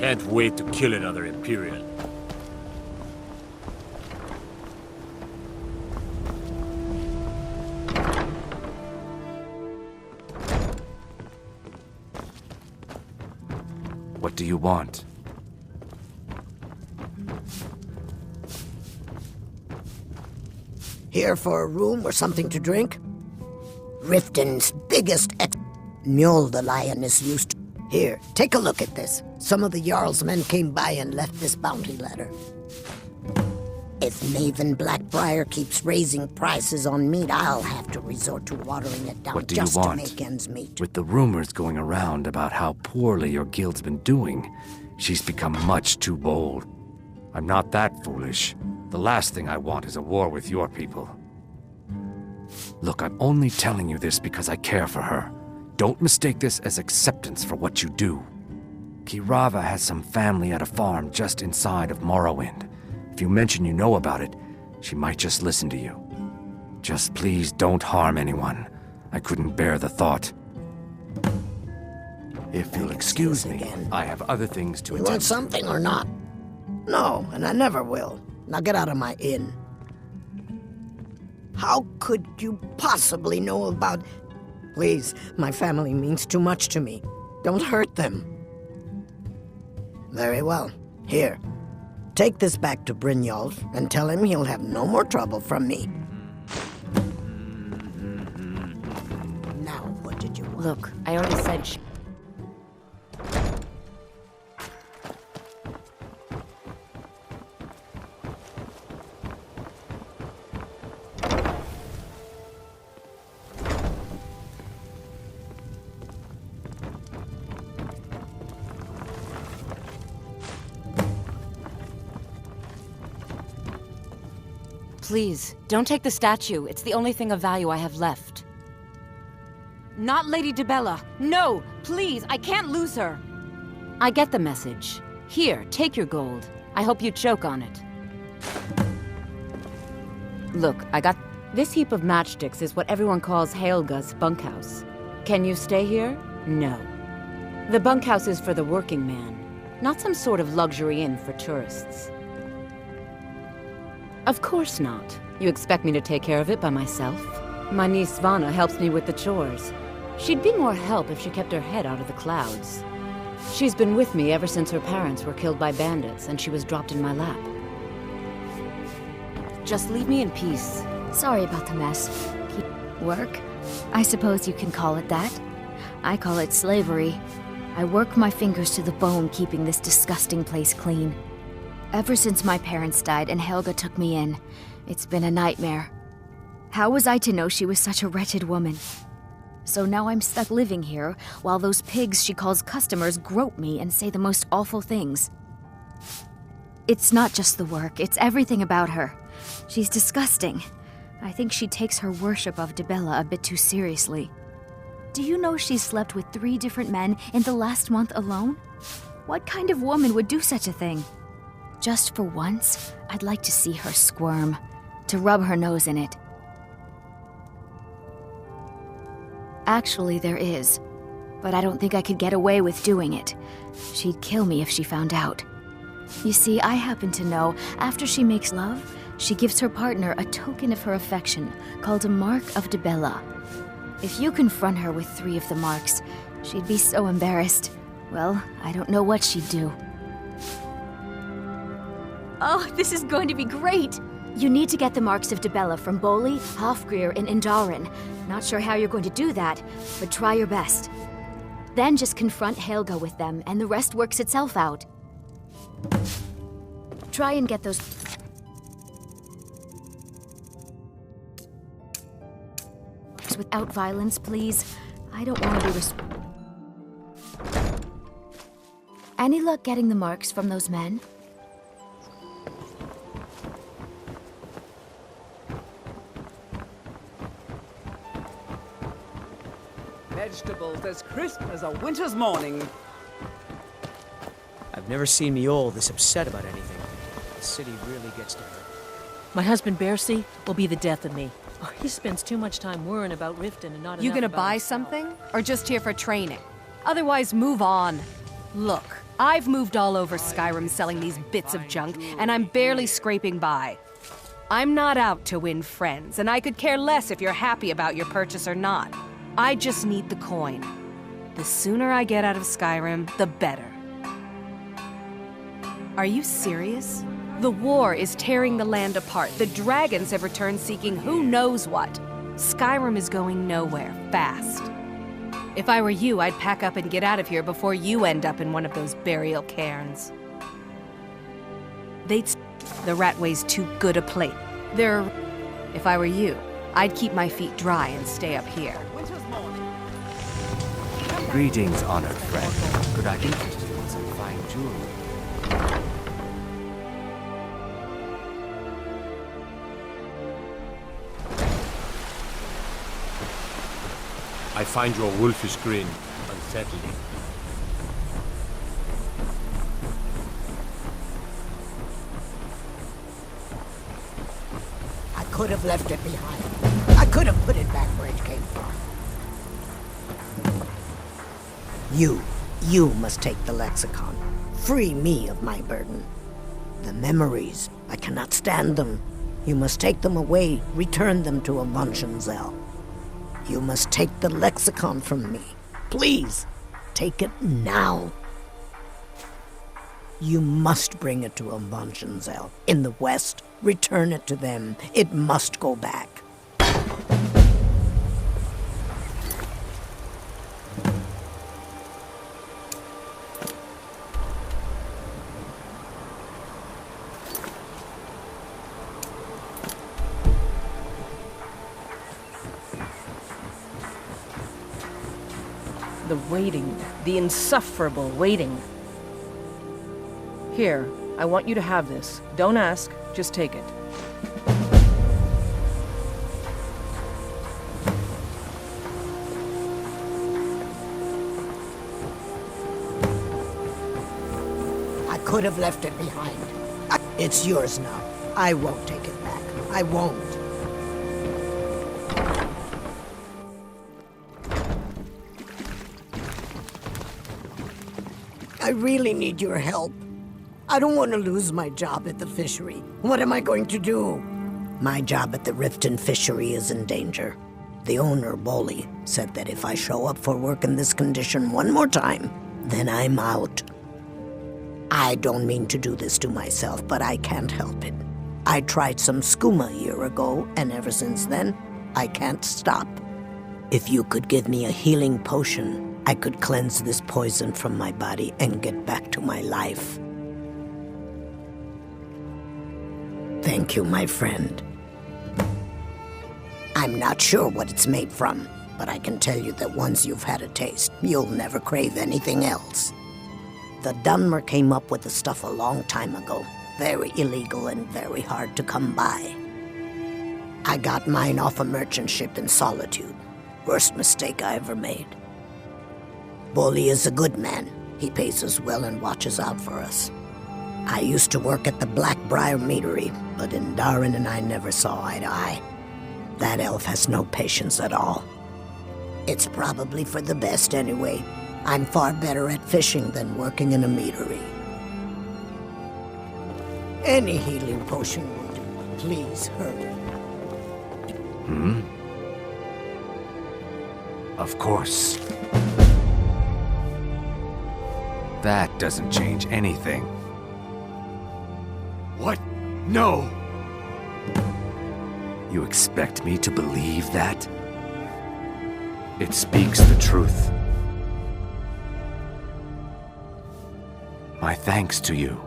Can't wait to kill another Imperial. What do you want? Here for a room or something to drink? Riften's biggest Mjol the Lion is used to. Here, take a look at this. Some of the Jarl's men came by and left this bounty letter. If Maven Blackbriar keeps raising prices on meat, I'll have to resort to watering it down just to make ends meet. With the rumors going around about how poorly your guild's been doing, she's become much too bold. I'm not that foolish. The last thing I want is a war with your people. Look, I'm only telling you this because I care for her. Don't mistake this as acceptance for what you do. Kirava has some family at a farm just inside of Morrowind. If you mention you know about it, she might just listen to you. Just please don't harm anyone. I couldn't bear the thought. If you'll excuse me, I have other things to attend to. You want something or not? No, and I never will. Now get out of my inn. How could you possibly know about... Please, my family means too much to me. Don't hurt them. Very well. Here. Take this back to Brynjolf and tell him he'll have no more trouble from me. Now, what did you want? Look, I already said Please, don't take the statue. It's the only thing of value I have left. Not Lady Dibella. No! Please, I can't lose her! I get the message. Here, take your gold. I hope you choke on it. Look, I got... This heap of matchsticks is what everyone calls Helga's bunkhouse. Can you stay here? No. The bunkhouse is for the working man, not some sort of luxury inn for tourists. Of course not. You expect me to take care of it by myself? My niece Svana helps me with the chores. She'd be more help if she kept her head out of the clouds. She's been with me ever since her parents were killed by bandits and she was dropped in my lap. Just leave me in peace. Sorry about the mess. Work? I suppose you can call it that. I call it slavery. I work my fingers to the bone keeping this disgusting place clean. Ever since my parents died and Helga took me in, it's been a nightmare. How was I to know she was such a wretched woman? So now I'm stuck living here, while those pigs she calls customers grope me and say the most awful things. It's not just the work, it's everything about her. She's disgusting. I think she takes her worship of Dibella a bit too seriously. Do you know she's slept with 3 different men in the last month alone? What kind of woman would do such a thing? Just for once, I'd like to see her squirm, to rub her nose in it. Actually, there is, but I don't think I could get away with doing it. She'd kill me if she found out. You see, I happen to know, after she makes love, she gives her partner a token of her affection, called a Mark of Dibella. If you confront her with 3 of the marks, she'd be so embarrassed. Well, I don't know what she'd do. Oh, this is going to be great! You need to get the marks of Dibella from Boli, Hofgrir, and Indaren. Not sure how you're going to do that, but try your best. Then just confront Helga with them, and the rest works itself out. Try and get those... without violence, please. I don't want to be Any luck getting the marks from those men? Vegetables as crisp as a winter's morning. I've never seen Mjol this upset about anything. The city really gets to her. My husband Bercy will be the death of me. Oh, he spends too much time worrying about Riften and not enough about You gonna buy himself. something? Or just here for training? Otherwise, move on. Look, I've moved all over Skyrim selling these bits of junk, and I'm barely scraping by. I'm not out to win friends, and I could care less if you're happy about your purchase or not. I just need the coin. The sooner I get out of Skyrim, the better. Are you serious? The war is tearing the land apart. The dragons have returned seeking who knows what. Skyrim is going nowhere, fast. If I were you, I'd pack up and get out of here before you end up in one of those burial cairns. The Ratway's too good a plate. If I were you, I'd keep my feet dry and stay up here. Greetings, honored friend. Could I interest you in some fine jewelry? I find your wolfish grin unsettling. I could have left it behind. I could have put it back where it came from. You must take the lexicon. Free me of my burden. The memories, I cannot stand them. You must take them away, return them to Awaken. You must take the lexicon from me. Please, take it now. You must bring it to Awaken in the west. Return it to them. It must go back. The waiting. The insufferable waiting. Here, I want you to have this. Don't ask, just take it. I could have left it behind. It's yours now. I won't take it back. I won't. I really need your help. I don't want to lose my job at the fishery. What am I going to do? My job at the Riften fishery is in danger. The owner, Bolly, said that if I show up for work in this condition one more time, then I'm out. I don't mean to do this to myself, but I can't help it. I tried some skooma a year ago, and ever since then, I can't stop. If you could give me a healing potion, I could cleanse this poison from my body and get back to my life. Thank you, my friend. I'm not sure what it's made from, but I can tell you that once you've had a taste, you'll never crave anything else. The Dunmer came up with the stuff a long time ago. Very illegal and very hard to come by. I got mine off a merchant ship in Solitude. Worst mistake I ever made. Bolly is a good man. He pays us well and watches out for us. I used to work at the Blackbriar Meadery, but in Darren and I never saw eye to eye. That elf has no patience at all. It's probably for the best anyway. I'm far better at fishing than working in a meadery. Any healing potion will do. Please hurry. Of course. That doesn't change anything. What? No! You expect me to believe that? It speaks the truth. My thanks to you.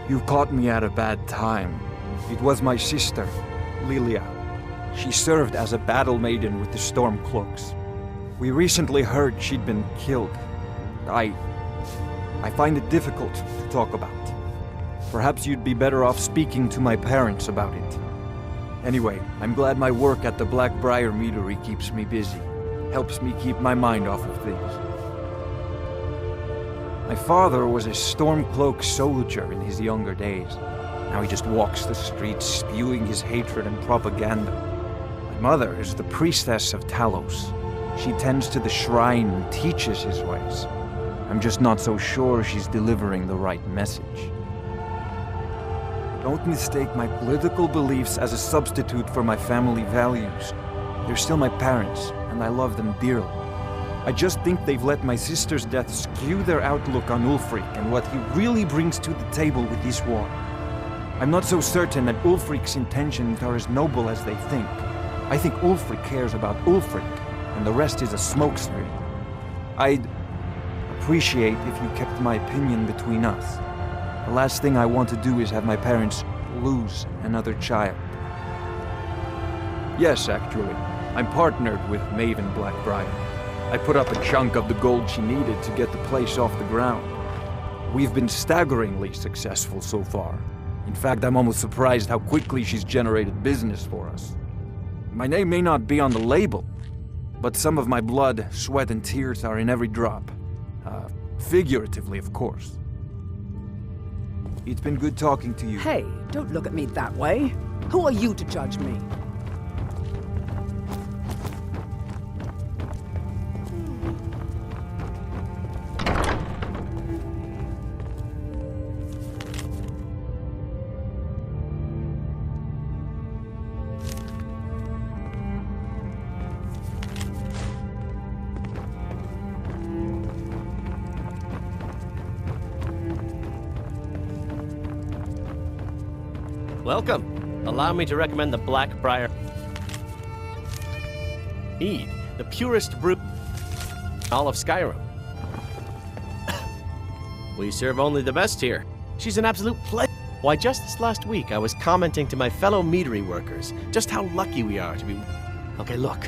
You caught me at a bad time. It was my sister, Lilia. She served as a battle maiden with the Stormcloaks. We recently heard she'd been killed. I find it difficult to talk about. Perhaps you'd be better off speaking to my parents about it. Anyway, I'm glad my work at the Blackbriar Meadery keeps me busy. Helps me keep my mind off of things. My father was a Stormcloak soldier in his younger days. Now he just walks the streets spewing his hatred and propaganda. My mother is the priestess of Talos. She tends to the shrine and teaches his ways. I'm just not so sure she's delivering the right message. Don't mistake my political beliefs as a substitute for my family values. They're still my parents, and I love them dearly. I just think they've let my sister's death skew their outlook on Ulfric and what he really brings to the table with this war. I'm not so certain that Ulfric's intentions are as noble as they think. I think Ulfric cares about Ulfric, and the rest is a smokescreen. I'd appreciate if you kept my opinion between us. The last thing I want to do is have my parents lose another child. Yes, actually. I'm partnered with Maven Blackbriar. I put up a chunk of the gold she needed to get the place off the ground. We've been staggeringly successful so far. In fact, I'm almost surprised how quickly she's generated business for us. My name may not be on the label, but some of my blood, sweat, and tears are in every drop. Figuratively, of course. It's been good talking to you. Hey, don't look at me that way. Who are you to judge me? Welcome. Allow me to recommend the Blackbriar Mead, the purest brew in all of Skyrim. We serve only the best here. She's an absolute pleasure. Why, just this last week, I was commenting to my fellow meadery workers just how lucky we are to be... Okay, look.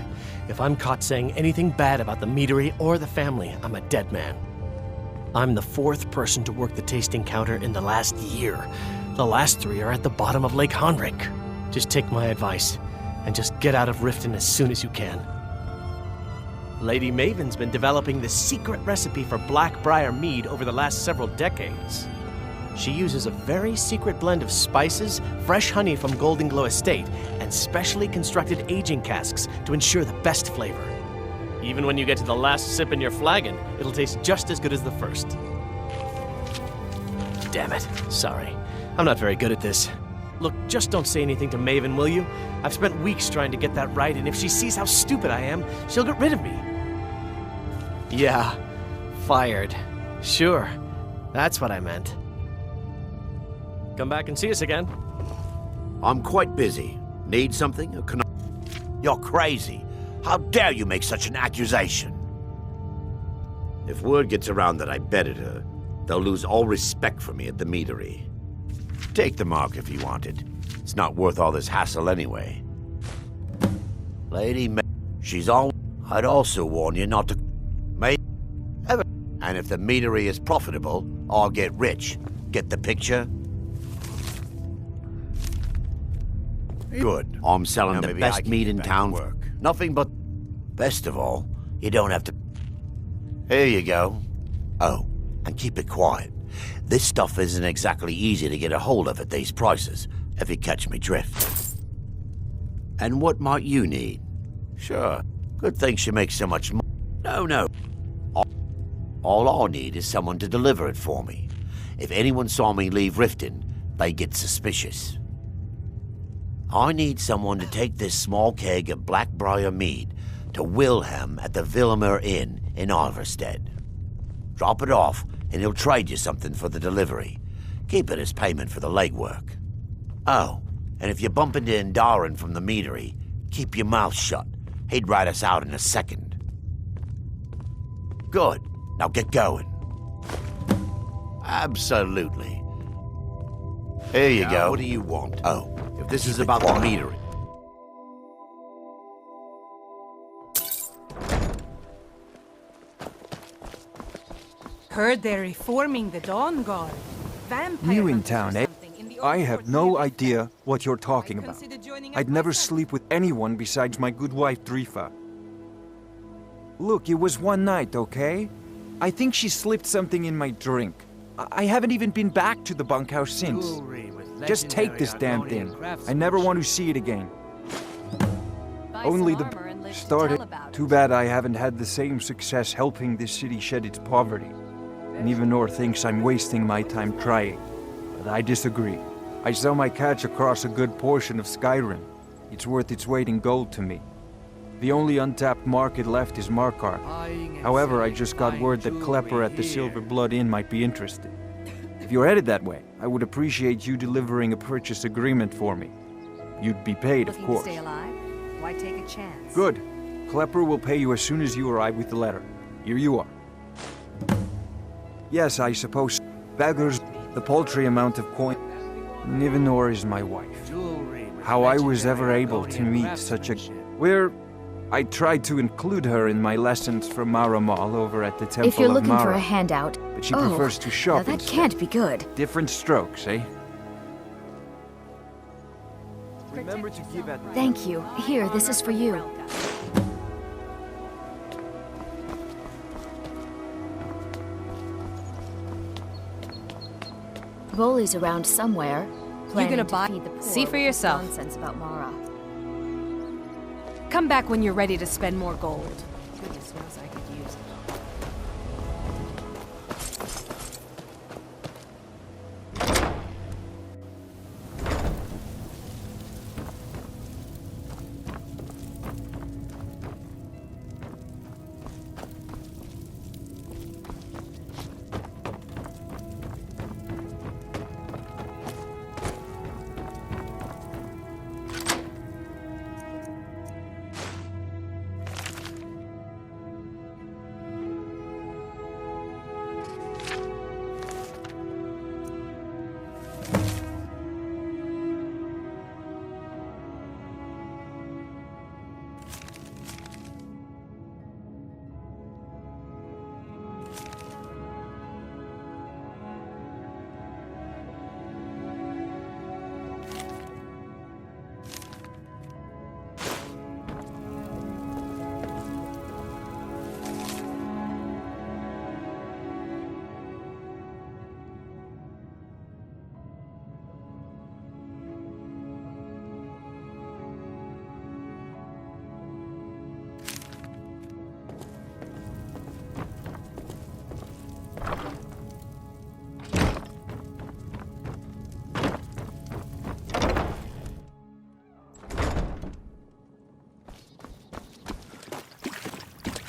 If I'm caught saying anything bad about the meadery or the family, I'm a dead man. I'm the 4th person to work the tasting counter in the last year. The last 3 are at the bottom of Lake Honric. Just take my advice, and just get out of Riften as soon as you can. Lady Maven's been developing the secret recipe for Blackbriar mead over the last several decades. She uses a very secret blend of spices, fresh honey from Golden Glow Estate, and specially constructed aging casks to ensure the best flavor. Even when you get to the last sip in your flagon, it'll taste just as good as the first. Damn it, sorry. I'm not very good at this. Look, just don't say anything to Maven, will you? I've spent weeks trying to get that right, and if she sees how stupid I am, she'll get rid of me. Yeah, fired. Sure, that's what I meant. Come back and see us again. I'm quite busy. Need something? Or can I... You're crazy. How dare you make such an accusation? If word gets around that I betted her, they'll lose all respect for me at the meadery. Take the mark if you want it. It's not worth all this hassle anyway. Lady May, she's all... I'd also warn you not to... May... Ever... And if the meadery is profitable, I'll get rich. Get the picture? Good. I'm selling the best meat in town. Nothing but... Best of all, you don't have to... Here you go. Oh, and keep it quiet. This stuff isn't exactly easy to get a hold of at these prices, if you catch me drift. And what might you need? Sure, good thing she makes so much money. No. All I need is someone to deliver it for me. If anyone saw me leave Riften, they get suspicious. I need someone to take this small keg of Blackbriar mead to Wilhelm at the Vilmer Inn in Iverstead. Drop it off, and he'll trade you something for the delivery. Keep it as payment for the legwork. Oh, and if you bump into Indarin from the meadery, keep your mouth shut. He'd rat us out in a second. Good. Now get going. Absolutely. Here you go. What do you want? Oh, If this is about the metering. Heard they're reforming the Dawnguard. New in town, eh? I have no idea what you're talking about. I'd never sleep with anyone besides my good wife, Drifa. Look, it was one night, okay? I think she slipped something in my drink. I haven't even been back to the bunkhouse since. Just take this damn thing. I never want to see it again. Only the started. Too bad I haven't had the same success helping this city shed its poverty. And even Nor thinks I'm wasting my time trying. But I disagree. I sell my catch across a good portion of Skyrim. It's worth its weight in gold to me. The only untapped market left is Markarth. However, I just got word that Klepper at the Silver Blood Inn might be interested. If you're headed that way, I would appreciate you delivering a purchase agreement for me. You'd be paid, of course. Stay alive? Why take a chance? Good. Klepper will pay you as soon as you arrive with the letter. Here you are. Yes, I suppose beggars the paltry amount of coin. Nivenor is my wife. How I was ever able to meet such a... I tried to include her in my lessons from Maramal over at the Temple of Mara. If you're looking for a handout... But she prefers to shop that instead. Can't be good. Different strokes, eh? Remember to give at... Thank you. Here, this is for you. Voli's around somewhere. You're gonna buy... See for yourself. Nonsense about Mara. Come back when you're ready to spend more gold. Goodness knows I could use it.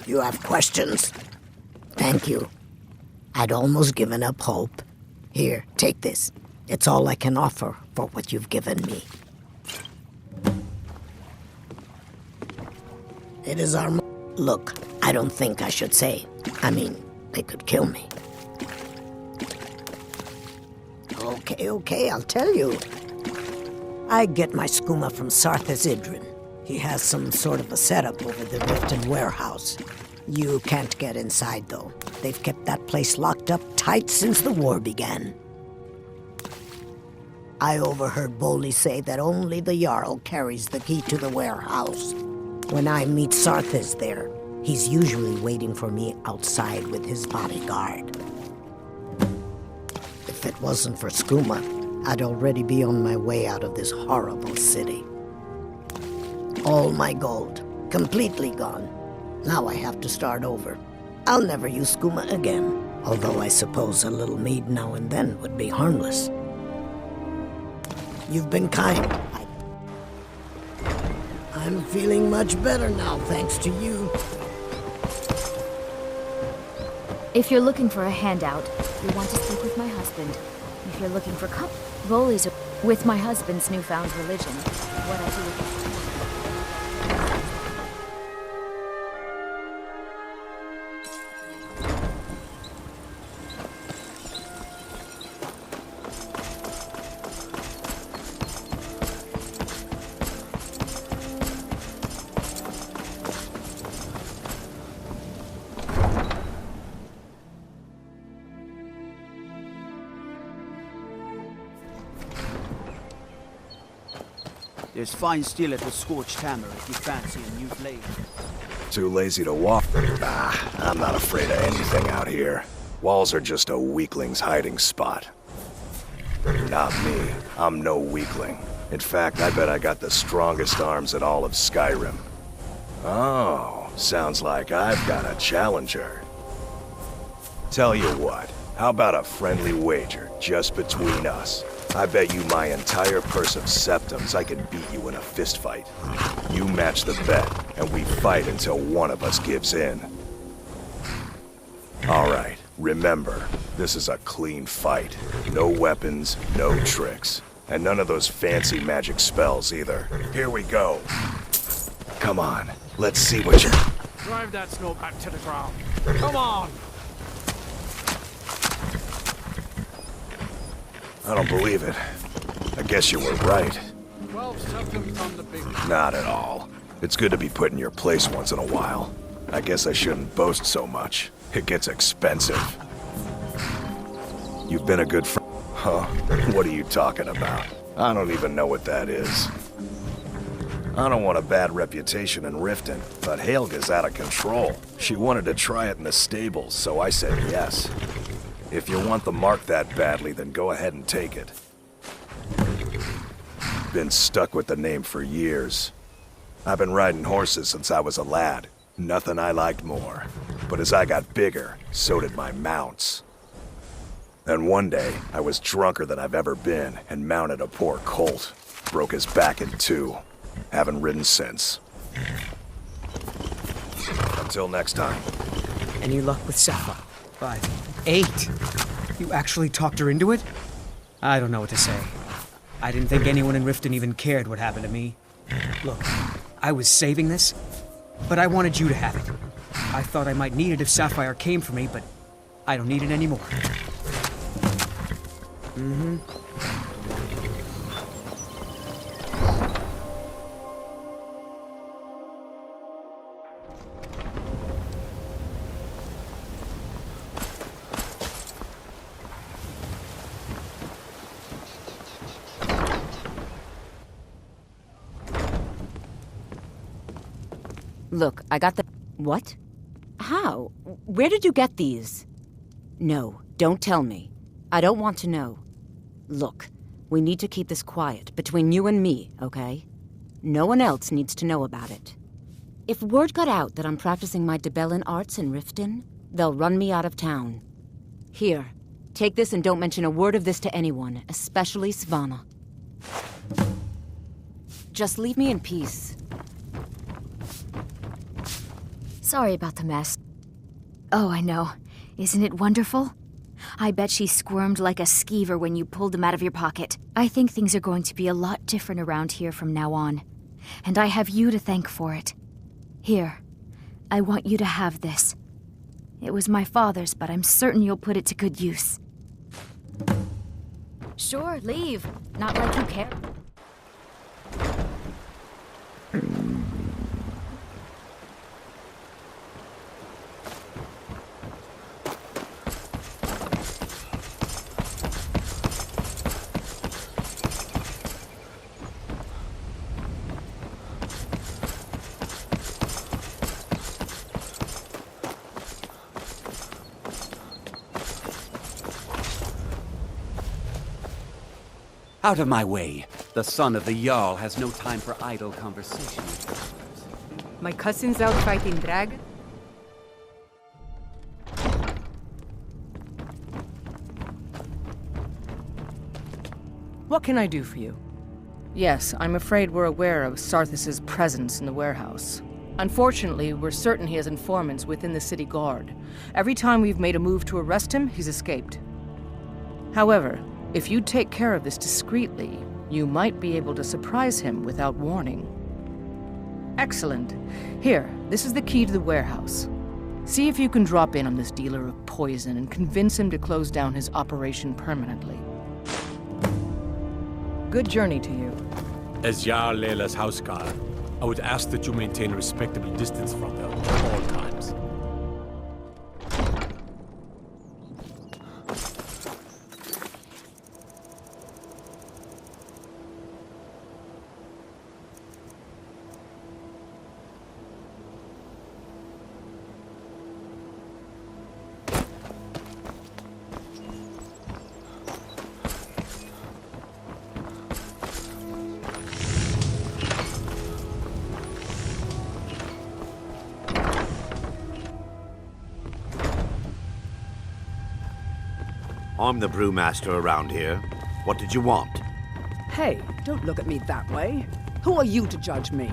You have questions? Thank you. I'd almost given up hope. Here, take this. It's all I can offer for what you've given me. It is our... Look, I don't think I should say. I mean, they could kill me. Okay, I'll tell you. I get my skooma from Sarthas Idrin. He has some sort of a setup over the Riften warehouse. You can't get inside, though. They've kept that place locked up tight since the war began. I overheard Bolli say that only the Jarl carries the key to the warehouse. When I meet Sarthas there, he's usually waiting for me outside with his bodyguard. If it wasn't for skooma, I'd already be on my way out of this horrible city. All my gold, completely gone. Now I have to start over. I'll never use skooma again, although I suppose a little mead now and then would be harmless. You've been kind. I'm feeling much better now, thanks to you. If you're looking for a handout, you want to speak with my husband. If you're looking for Voli's with my husband's newfound religion. What I do with There's fine steel at the Scorched Hammer if you fancy a new blade. Too lazy to walk? I'm not afraid of anything out here. Walls are just a weakling's hiding spot. Not me. I'm no weakling. In fact, I bet I got the strongest arms in all of Skyrim. Oh, sounds like I've got a challenger. Tell you what, how about a friendly wager just between us? I bet you my entire purse of septums I can beat you in a fistfight. You match the bet, and we fight until one of us gives in. Alright, remember, this is a clean fight. No weapons, no tricks. And none of those fancy magic spells either. Here we go. Come on, let's see what you... Drive that snow back to the ground. Come on! I don't believe it. I guess you were right. 12 septums on the big... Not at all. It's good to be put in your place once in a while. I guess I shouldn't boast so much. It gets expensive. You've been a good friend. Huh? What are you talking about? I don't even know what that is. I don't want a bad reputation in Riften, but Helga's out of control. She wanted to try it in the stables, so I said yes. If you want the mark that badly, then go ahead and take it. Been stuck with the name for years. I've been riding horses since I was a lad. Nothing I liked more. But as I got bigger, so did my mounts. Then one day, I was drunker than I've ever been and mounted a poor colt. Broke his back in two. Haven't ridden since. Until next time. Any luck with Sapphire? 5, 8. You actually talked her into it? I don't know what to say. I didn't think anyone in Riften even cared what happened to me. Look, I was saving this, but I wanted you to have it. I thought I might need it if Sapphire came for me, but I don't need it anymore. Mm-hmm. Look, I got the... What? How? Where did you get these? No, don't tell me. I don't want to know. Look, we need to keep this quiet, between you and me, okay? No one else needs to know about it. If word got out that I'm practicing my Debellan arts in Riften, they'll run me out of town. Here, take this and don't mention a word of this to anyone, especially Svanna. Just leave me in peace. Sorry about the mess. Oh, I know. Isn't it wonderful? I bet she squirmed like a skeever when you pulled them out of your pocket. I think things are going to be a lot different around here from now on. And I have you to thank for it. Here, I want you to have this. It was my father's, but I'm certain you'll put it to good use. Sure, leave. Not like you care. Out of my way. The son of the Jarl has no time for idle conversation. My cousin's out fighting dragon? What can I do for you? Yes, I'm afraid we're aware of Sarthis' presence in the warehouse. Unfortunately, we're certain he has informants within the city guard. Every time we've made a move to arrest him, he's escaped. However, if you take care of this discreetly, you might be able to surprise him without warning. Excellent. Here, this is the key to the warehouse. See if you can drop in on this dealer of poison and convince him to close down his operation permanently. Good journey to you. As Jarl Leila's houseguard, I would ask that you maintain a respectable distance from them at all times. I'm the brewmaster around here. What did you want? Hey, don't look at me that way. Who are you to judge me?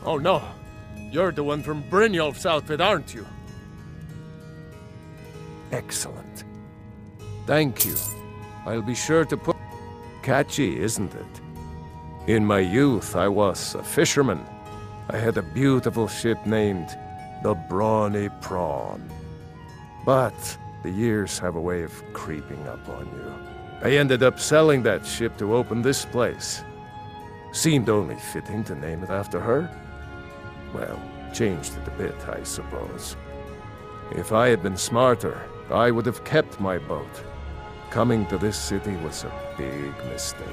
Oh no! You're the one from Brynjolf's outfit, aren't you? Excellent. Thank you. I'll be sure to put... Catchy, isn't it? In my youth, I was a fisherman. I had a beautiful ship named the Brawny Prawn. But the years have a way of creeping up on you. I ended up selling that ship to open this place. Seemed only fitting to name it after her. Well, changed it a bit, I suppose. If I had been smarter, I would have kept my boat. Coming to this city was a big mistake.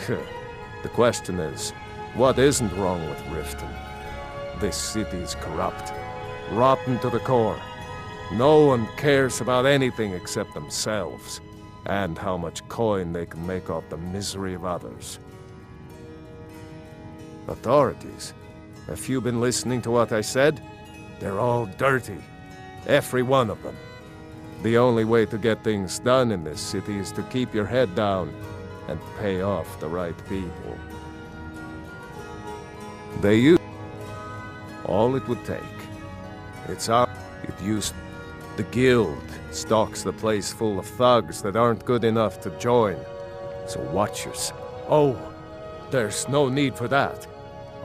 The question is, what isn't wrong with Riften? This city's corrupt, rotten to the core. No one cares about anything except themselves, and how much coin they can make off the misery of others. Authorities, have you been listening to what I said? They're all dirty. Every one of them. The only way to get things done in this city is to keep your head down and pay off the right people. They use all it would take. It used the guild stocks the place full of thugs that aren't good enough to join. So watch yourself. Oh, there's no need for that.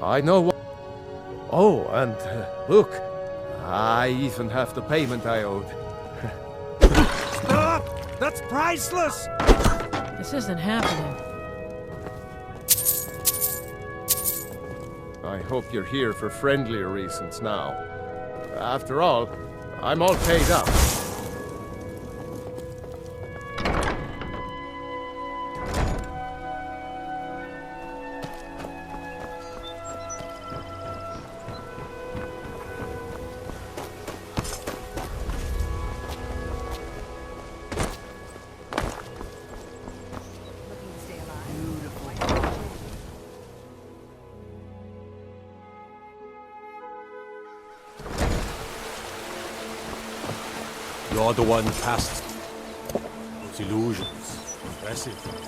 I know what... Oh, and look, I even have the payment I owed. Stop! That's priceless! This isn't happening. I hope you're here for friendlier reasons now. After all, I'm all paid up. You're the one past those illusions. Impressive.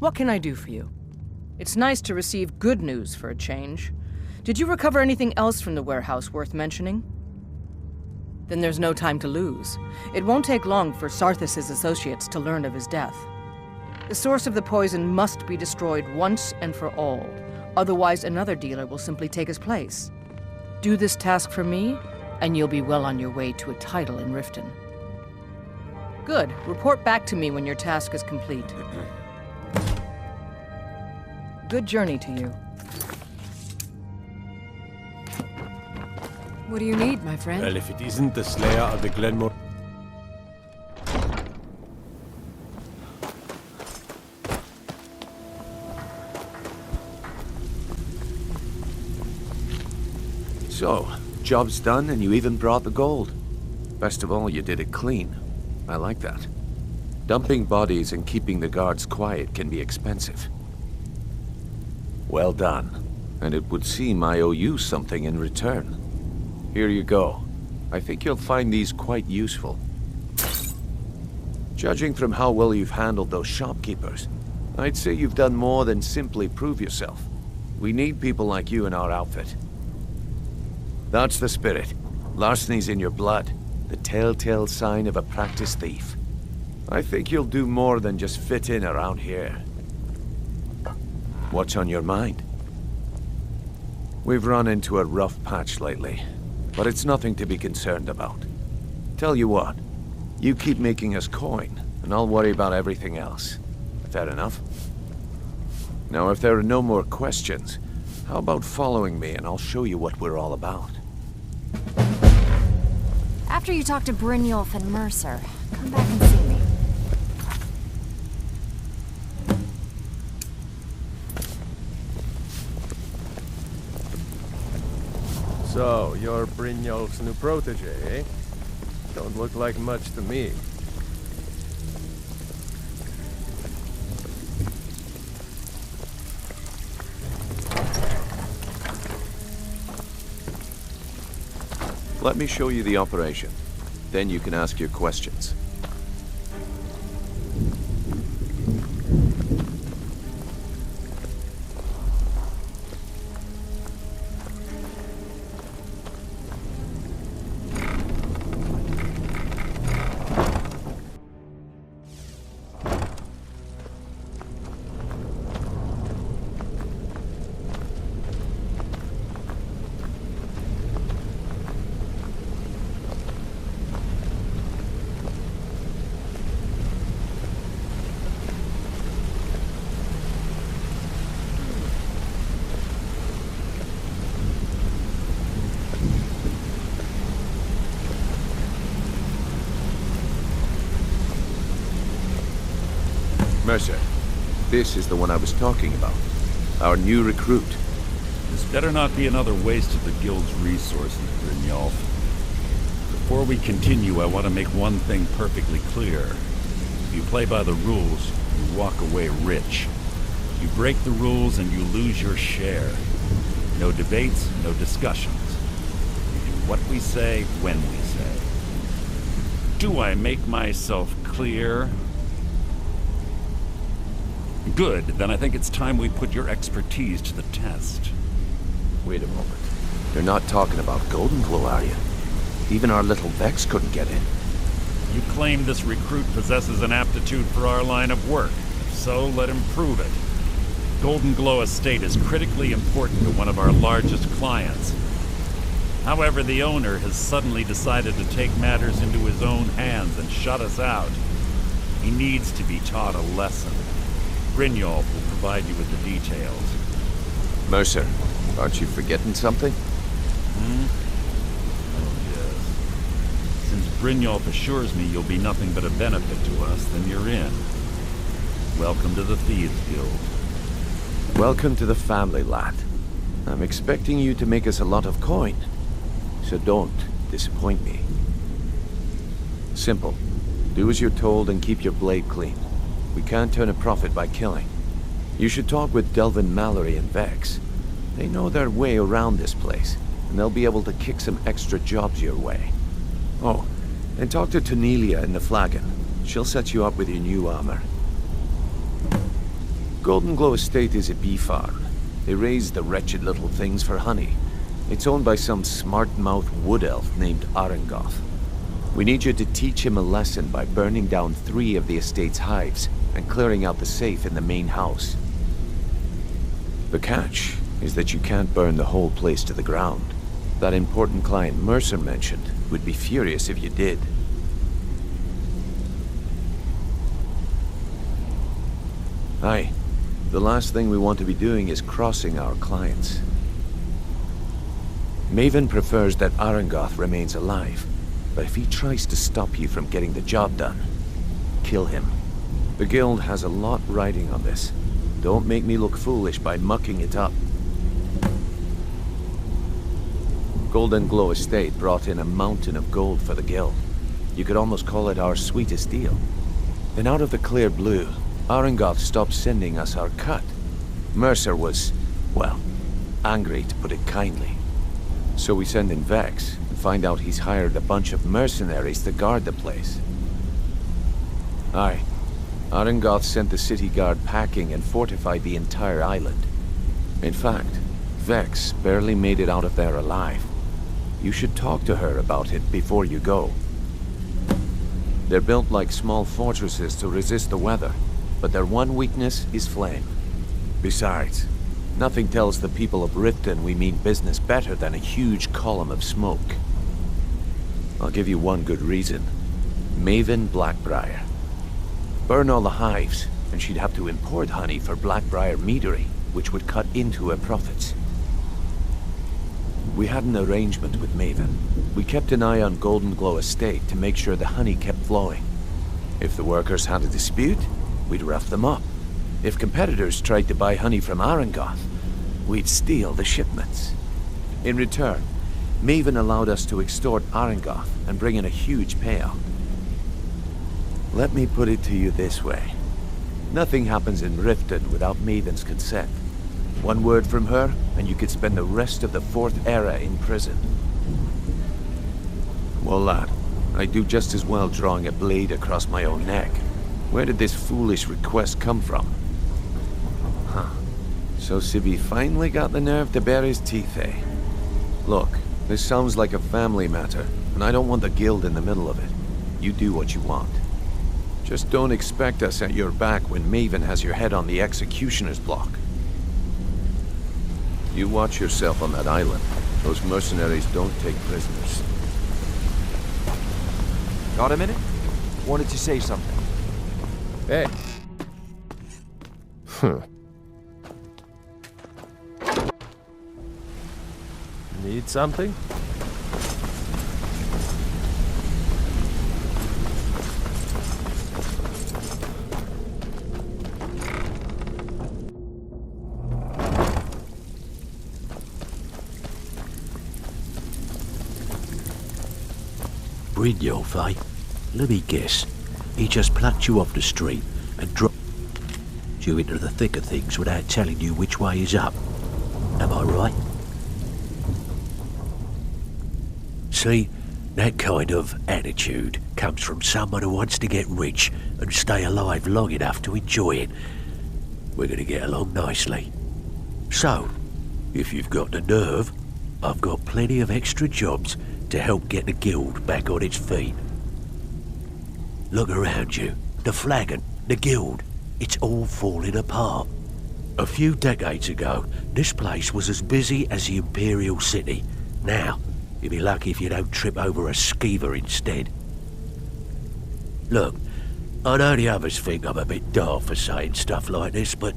What can I do for you? It's nice to receive good news for a change. Did you recover anything else from the warehouse worth mentioning? Then there's no time to lose. It won't take long for Sarthis' associates to learn of his death. The source of the poison must be destroyed once and for all. Otherwise, another dealer will simply take his place. Do this task for me, and you'll be well on your way to a title in Riften. Good. Report back to me when your task is complete. Good journey to you. What do you need, my friend? Well, if it isn't the Slayer of the Glenmore... So, job's done and you even brought the gold. Best of all, you did it clean. I like that. Dumping bodies and keeping the guards quiet can be expensive. Well done. And it would seem I owe you something in return. Here you go. I think you'll find these quite useful. Judging from how well you've handled those shopkeepers, I'd say you've done more than simply prove yourself. We need people like you in our outfit. That's the spirit. Larceny's in your blood. The telltale sign of a practiced thief. I think you'll do more than just fit in around here. What's on your mind? We've run into a rough patch lately, but it's nothing to be concerned about. Tell you what, you keep making us coin, and I'll worry about everything else. Fair enough? Now, if there are no more questions, how about following me and I'll show you what we're all about? After you talk to Brynjolf and Mercer, come back and see me. So, you're Brynjolf's new protege, eh? Don't look like much to me. Let me show you the operation. Then you can ask your questions. Mercer, this is the one I was talking about. Our new recruit. This better not be another waste of the Guild's resources, Brynjolf. Before we continue, I want to make one thing perfectly clear. If you play by the rules, you walk away rich. You break the rules and you lose your share. No debates, no discussions. We do what we say, when we say. Do I make myself clear? Good, then I think it's time we put your expertise to the test. Wait a moment. You're not talking about Golden Glow, are you? Even our little Vex couldn't get in. You claim this recruit possesses an aptitude for our line of work. If so, let him prove it. Golden Glow Estate is critically important to one of our largest clients. However, the owner has suddenly decided to take matters into his own hands and shut us out. He needs to be taught a lesson. Brynjolf will provide you with the details. Mercer, aren't you forgetting something? Oh, yes. Since Brynjolf assures me you'll be nothing but a benefit to us, then you're in. Welcome to the Thieves Guild. Welcome to the family, lad. I'm expecting you to make us a lot of coin. So don't disappoint me. Simple. Do as you're told and keep your blade clean. We can't turn a profit by killing. You should talk with Delvin Mallory and Vex. They know their way around this place, and they'll be able to kick some extra jobs your way. Oh, and talk to Tonelia in the Flagon. She'll set you up with your new armor. Golden Glow Estate is a bee farm. They raise the wretched little things for honey. It's owned by some smart-mouthed wood elf named Arengoth. We need you to teach him a lesson by burning down 3 of the estate's hives and clearing out the safe in the main house. The catch is that you can't burn the whole place to the ground. That important client Mercer mentioned would be furious if you did. Aye. The last thing we want to be doing is crossing our clients. Maven prefers that Arengoth remains alive, but if he tries to stop you from getting the job done, kill him. The guild has a lot riding on this. Don't make me look foolish by mucking it up. Golden Glow Estate brought in a mountain of gold for the guild. You could almost call it our sweetest deal. Then out of the clear blue, Arengoth stopped sending us our cut. Mercer was, well, angry to put it kindly. So we send in Vex and find out he's hired a bunch of mercenaries to guard the place. Aye. Arengoth sent the city guard packing and fortified the entire island. In fact, Vex barely made it out of there alive. You should talk to her about it before you go. They're built like small fortresses to resist the weather, but their one weakness is flame. Besides, nothing tells the people of Riften we mean business better than a huge column of smoke. I'll give you one good reason. Maven Blackbriar. Burn all the hives, and she'd have to import honey for Blackbriar meadery, which would cut into her profits. We had an arrangement with Maven. We kept an eye on Golden Glow Estate to make sure the honey kept flowing. If the workers had a dispute, we'd rough them up. If competitors tried to buy honey from Arengoth, we'd steal the shipments. In return, Maven allowed us to extort Arengoth and bring in a huge payout. Let me put it to you this way. Nothing happens in Riften without Maven's consent. One word from her, and you could spend the rest of the 4th era in prison. Well, lad, I'd do just as well drawing a blade across my own neck. Where did this foolish request come from? Huh. So Sibby finally got the nerve to bare his teeth, eh? Look, this sounds like a family matter, and I don't want the guild in the middle of it. You do what you want. Just don't expect us at your back when Maven has your head on the executioner's block. You watch yourself on that island. Those mercenaries don't take prisoners. Got a minute? Wanted to say something. Hey. Need something? Brynjolf, eh? Let me guess. He just plucked you off the street and dropped you into the thick of things without telling you which way is up. Am I right? See, that kind of attitude comes from someone who wants to get rich and stay alive long enough to enjoy it. We're going to get along nicely. So, if you've got the nerve, I've got plenty of extra jobs to help get the guild back on its feet. Look around you. The flagon, the guild, it's all falling apart. A few decades ago, this place was as busy as the Imperial City. Now, you'll be lucky if you don't trip over a skeever instead. Look, I know the others think I'm a bit daft for saying stuff like this, but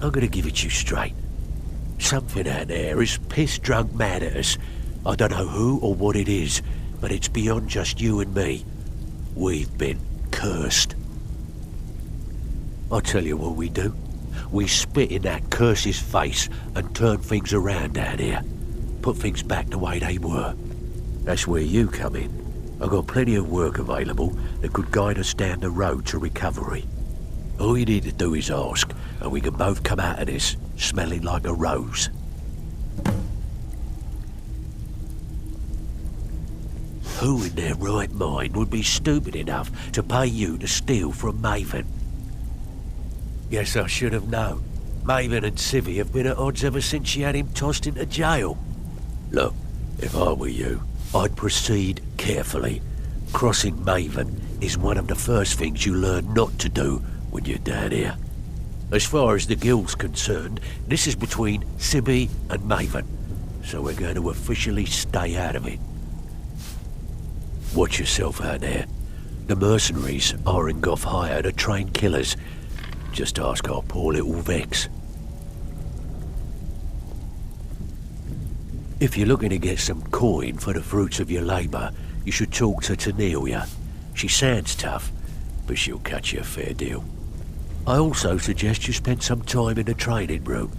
I'm gonna give it to you straight. Something out there is piss-drunk mad at us. I don't know who or what it is, but it's beyond just you and me. We've been cursed. I'll tell you what we do. We spit in that curse's face and turn things around down here. Put things back the way they were. That's where you come in. I've got plenty of work available that could guide us down the road to recovery. All you need to do is ask, and we can both come out of this smelling like a rose. Who in their right mind would be stupid enough to pay you to steal from Maven? Guess I should have known. Maven and Civvy have been at odds ever since she had him tossed into jail. Look, if I were you, I'd proceed carefully. Crossing Maven is one of the first things you learn not to do when you're down here. As far as the guild's concerned, this is between Civvy and Maven, so we're going to officially stay out of it. Watch yourself out there. The mercenaries Arengoff hired are trained killers. Just ask our poor little Vex. If you're looking to get some coin for the fruits of your labour, you should talk to Tanelia. She sounds tough, but she'll catch you a fair deal. I also suggest you spend some time in the training room.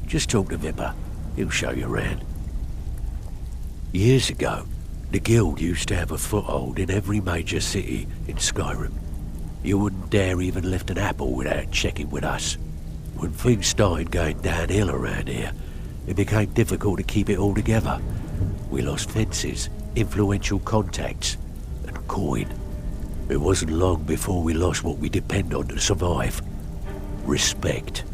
Just talk to Vipper. He'll show you around. Years ago, the guild used to have a foothold in every major city in Skyrim. You wouldn't dare even lift an apple without checking with us. When things started going downhill around here, it became difficult to keep it all together. We lost fences, influential contacts, and coin. It wasn't long before we lost what we depend on to survive. Respect.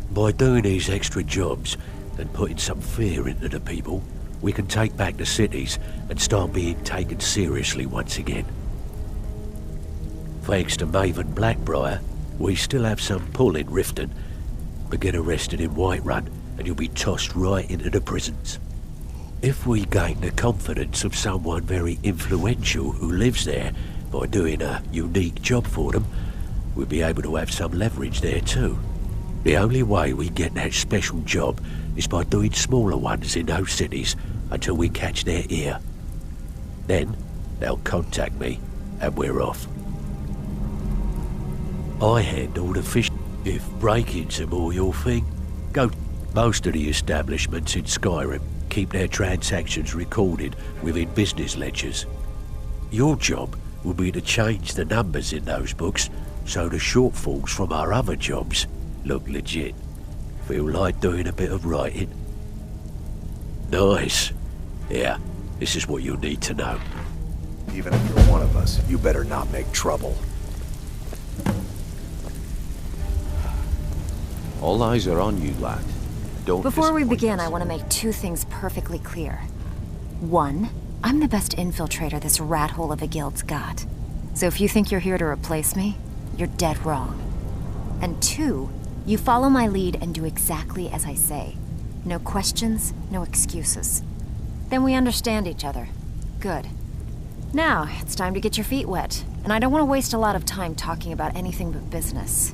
By doing these extra jobs and putting some fear into the people, we can take back the cities and start being taken seriously once again. Thanks to Maven Blackbriar, we still have some pull in Riften, but get arrested in Whiterun and you'll be tossed right into the prisons. If we gain the confidence of someone very influential who lives there by doing a unique job for them, we'll be able to have some leverage there too. The only way we get that special job is by doing smaller ones in those cities until we catch their ear. Then they'll contact me and we're off. I handle the fish. If break-ins are more your thing, go. Most of the establishments in Skyrim keep their transactions recorded within business ledgers. Your job will be to change the numbers in those books so the shortfalls from our other jobs look legit. Feel like doing a bit of writing? Nice. Yeah, this is what you'll need to know. Even if you're one of us, you better not make trouble. All eyes are on you, lad. Don't Before we begin, I want to make two things perfectly clear. One, I'm the best infiltrator this rat hole of a guild's got. So if you think you're here to replace me, you're dead wrong. And two, you follow my lead and do exactly as I say. No questions, no excuses. Then we understand each other. Good. Now, it's time to get your feet wet, and I don't want to waste a lot of time talking about anything but business.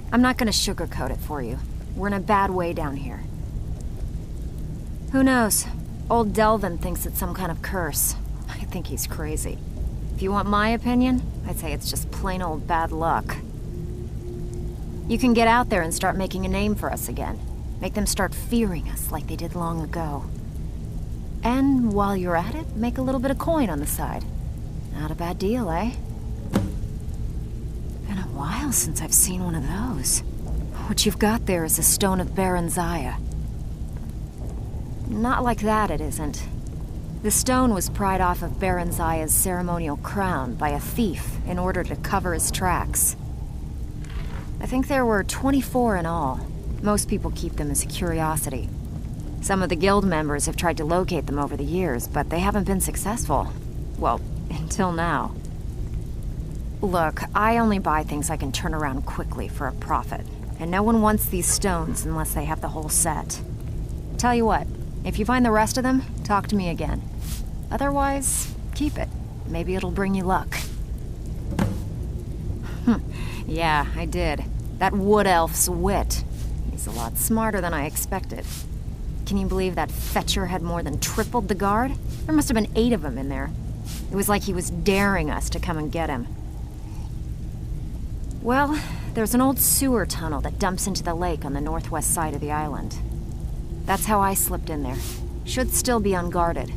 I'm not gonna sugarcoat it for you. We're in a bad way down here. Who knows? Old Delvin thinks it's some kind of curse. I think he's crazy. If you want my opinion, I'd say it's just plain old bad luck. You can get out there and start making a name for us again. Make them start fearing us like they did long ago. And while you're at it, make a little bit of coin on the side. Not a bad deal, eh? Been a while since I've seen one of those. What you've got there is a stone of Baron Zaya. Not like that, it isn't. The stone was pried off of Baron Zaya's ceremonial crown by a thief in order to cover his tracks. I think there were 24 in all. Most people keep them as a curiosity. Some of the guild members have tried to locate them over the years, but they haven't been successful. Well, until now. Look, I only buy things I can turn around quickly for a profit, and no one wants these stones unless they have the whole set. Tell you what, if you find the rest of them, talk to me again. Otherwise, keep it. Maybe it'll bring you luck. Yeah, I did. That wood elf's wit. He's a lot smarter than I expected. Can you believe that fetcher had more than tripled the guard? There must have been 8 of them in there. It was like he was daring us to come and get him. Well, there's an old sewer tunnel that dumps into the lake on the northwest side of the island. That's how I slipped in there. Should still be unguarded.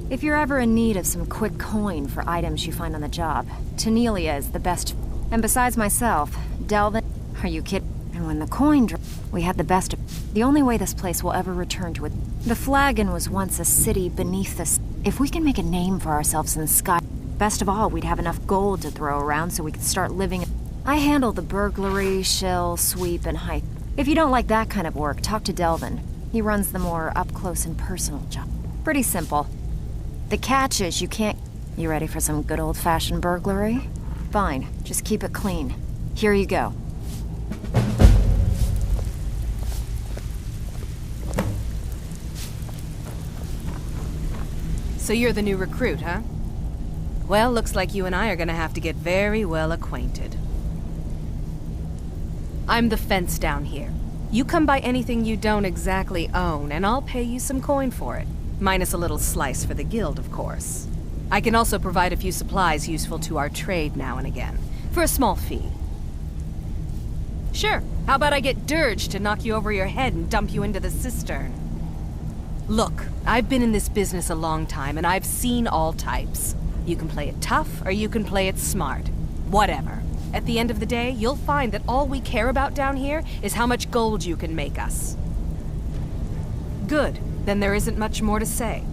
If you're ever in need of some quick coin for items you find on the job, Tanelia is the best. And besides myself, Delvin... Are you kidding? And when the coin we had the best of... The only way this place will ever return to it... The Flagon was once a city beneath this... If we can make a name for ourselves in the sky... Best of all, we'd have enough gold to throw around so we could start living... I handle the burglary, shell, sweep, and hike. If you don't like that kind of work, talk to Delvin. He runs the more up-close and personal job. Pretty simple. The catch is you can't... You ready for some good old-fashioned burglary? Fine, just keep it clean. Here you go. So you're the new recruit, huh? Well, looks like you and I are gonna have to get very well acquainted. I'm the fence down here. You come by anything you don't exactly own, and I'll pay you some coin for it. Minus a little slice for the guild, of course. I can also provide a few supplies useful to our trade now and again, for a small fee. Sure, how about I get Dirge to knock you over your head and dump you into the cistern? Look, I've been in this business a long time, and I've seen all types. You can play it tough, or you can play it smart. Whatever. At the end of the day, you'll find that all we care about down here is how much gold you can make us. Good. Then there isn't much more to say.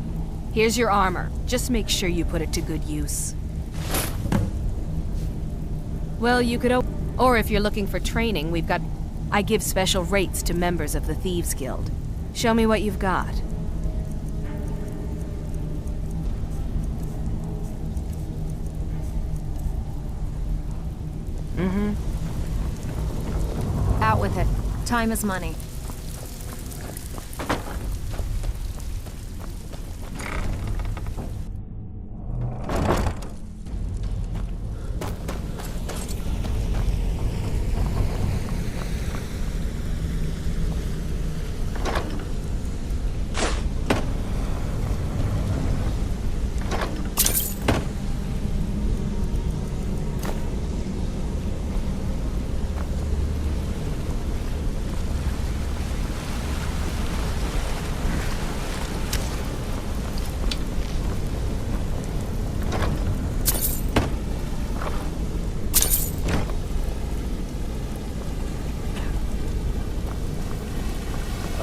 Here's your armor. Just make sure you put it to good use. Well, you could or if you're looking for training, we've got... I give special rates to members of the Thieves Guild. Show me what you've got. Out with it. Time is money.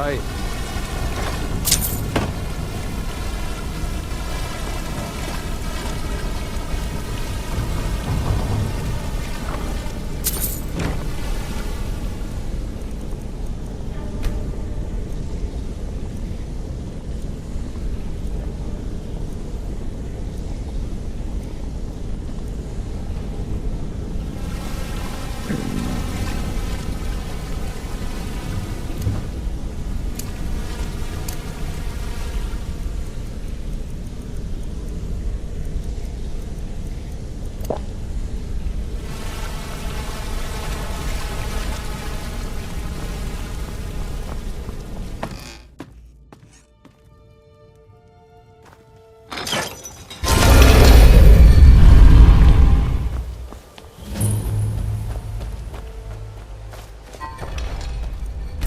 Aye.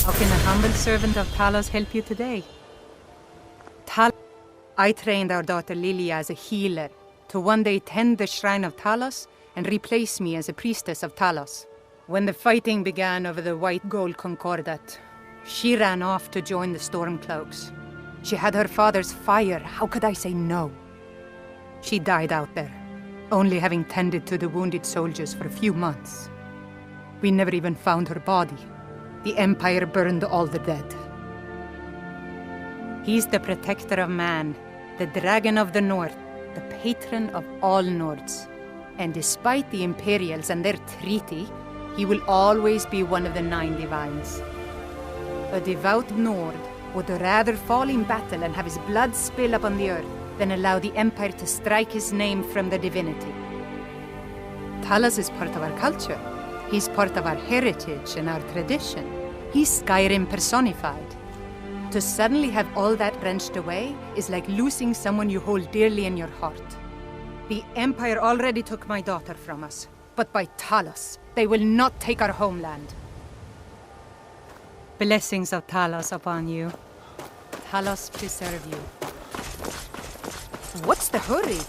How can a humble servant of Talos help you today? I trained our daughter Lilia as a healer to one day tend the shrine of Talos and replace me as a priestess of Talos. When the fighting began over the white gold concordat, she ran off to join the Stormcloaks. She had her father's fire. How could I say no? She died out there, only having tended to the wounded soldiers for a few months. We never even found her body. The Empire burned all the dead. He's the protector of man, the dragon of the North, the patron of all Nords. And despite the Imperials and their treaty, he will always be one of the 9 divines. A devout Nord would rather fall in battle and have his blood spill upon the earth than allow the Empire to strike his name from the divinity. Talos is part of our culture. He's part of our heritage and our tradition. He's Skyrim personified. To suddenly have all that wrenched away is like losing someone you hold dearly in your heart. The Empire already took my daughter from us, but by Talos, they will not take our homeland. Blessings of Talos upon you. Talos preserve you. What's the hurry?